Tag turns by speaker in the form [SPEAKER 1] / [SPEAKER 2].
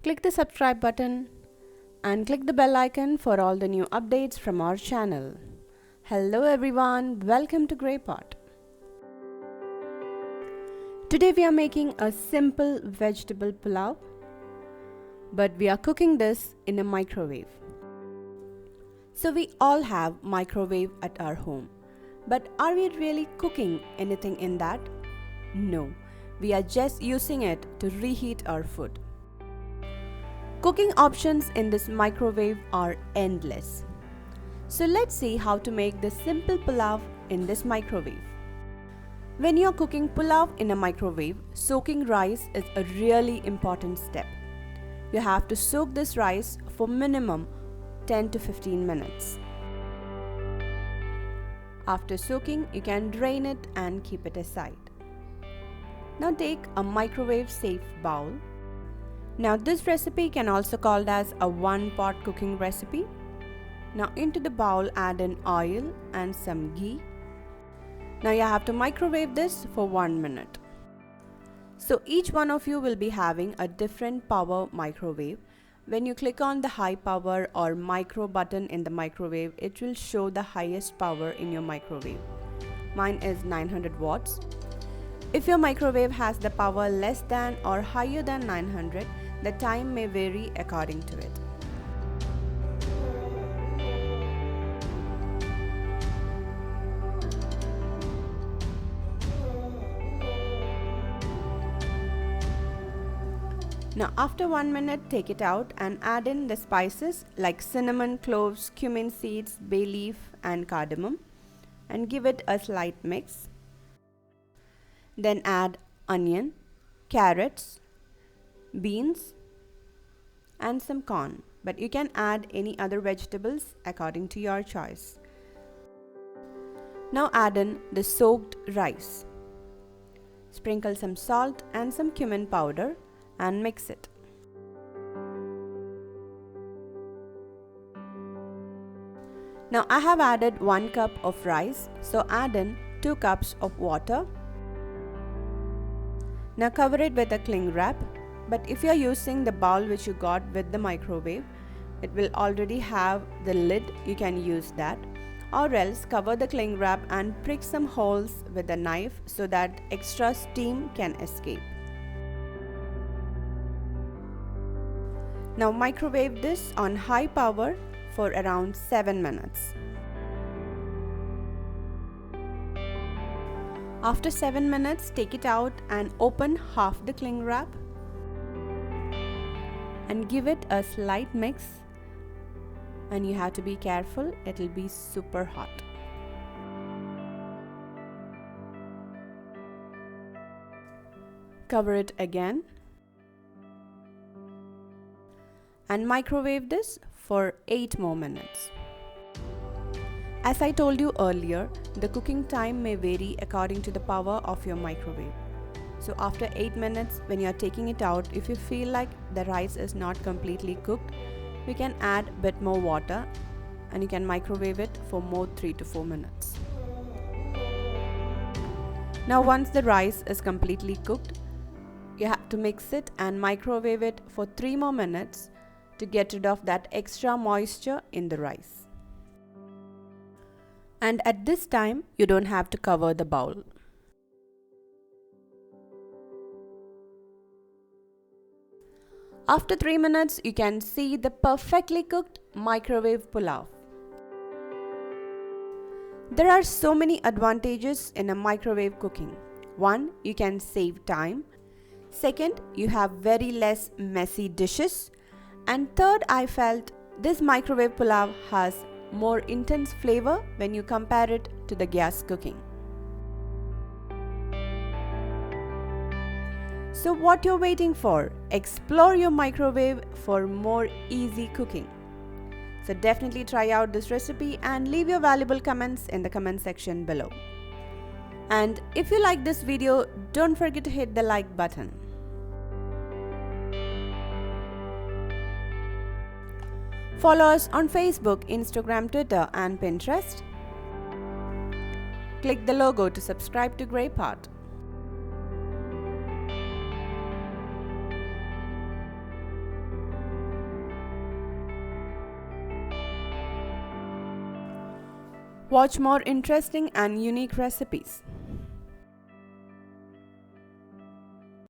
[SPEAKER 1] Click the subscribe button and click the bell icon for all the new updates from our channel. Hello everyone, welcome to Grey Pot. Today we are making a simple vegetable pulao, but we are cooking this in a microwave. So we all have microwave at our home, but are we really cooking anything in that? No, we are just using it to reheat our food. Cooking options in this microwave are endless. So let's see how to make this simple pulao in this microwave. When you're cooking pulao in a microwave, soaking rice is a really important step. You have to soak this rice for minimum 10 to 15 minutes. After soaking, you can drain it and keep it aside. Now take a microwave safe bowl. Now this recipe can also called as a one-pot cooking recipe. Now into the bowl add in oil and some ghee. Now you have to microwave this for 1 minute. So each one of you will be having a different power microwave. When you click on the high power or micro button in the microwave, it will show the highest power in your microwave. Mine is 900 watts. If your microwave has the power less than or higher than 900, the time may vary according to it. Now after 1 minute, take it out and add in the spices like cinnamon, cloves, cumin seeds, bay leaf and cardamom and give it a slight mix. Then add onion, carrots, beans and some corn, but you can add any other vegetables according to your choice. Now add in the soaked rice. Sprinkle some salt and some cumin powder and mix it. Now I have added 1 cup of rice, so add in 2 cups of water. Now cover it with a cling wrap, but if you are using the bowl which you got with the microwave, it will already have the lid, you can use that, or else cover the cling wrap and prick some holes with a knife so that extra steam can escape. Now microwave this on high power for around 7 minutes. After 7 minutes, take it out and open half the cling wrap and give it a slight mix, and you have to be careful, it will be super hot. Cover it again and microwave this for 8 more minutes. As I told you earlier, the cooking time may vary according to the power of your microwave. So after 8 minutes, when you are taking it out, if you feel like the rice is not completely cooked, we can add a bit more water and you can microwave it for more 3 to 4 minutes. Now once the rice is completely cooked, you have to mix it and microwave it for 3 more minutes to get rid of that extra moisture in the rice. And at this time, you don't have to cover the bowl. After 3 minutes, you can see the perfectly cooked microwave pulao. There are so many advantages in a microwave cooking. 1, you can save time. 2nd, you have very less messy dishes. And 3rd, I felt this microwave pulao has more intense flavor when you compare it to the gas cooking. So what you're waiting for? Explore your microwave for more easy cooking. So definitely try out this recipe and leave your valuable comments in the comment section below. And if you like this video, don't forget to hit the like button. Follow us on Facebook, Instagram, Twitter and Pinterest. Click the logo to subscribe to Grey Pot. Watch more interesting and unique recipes.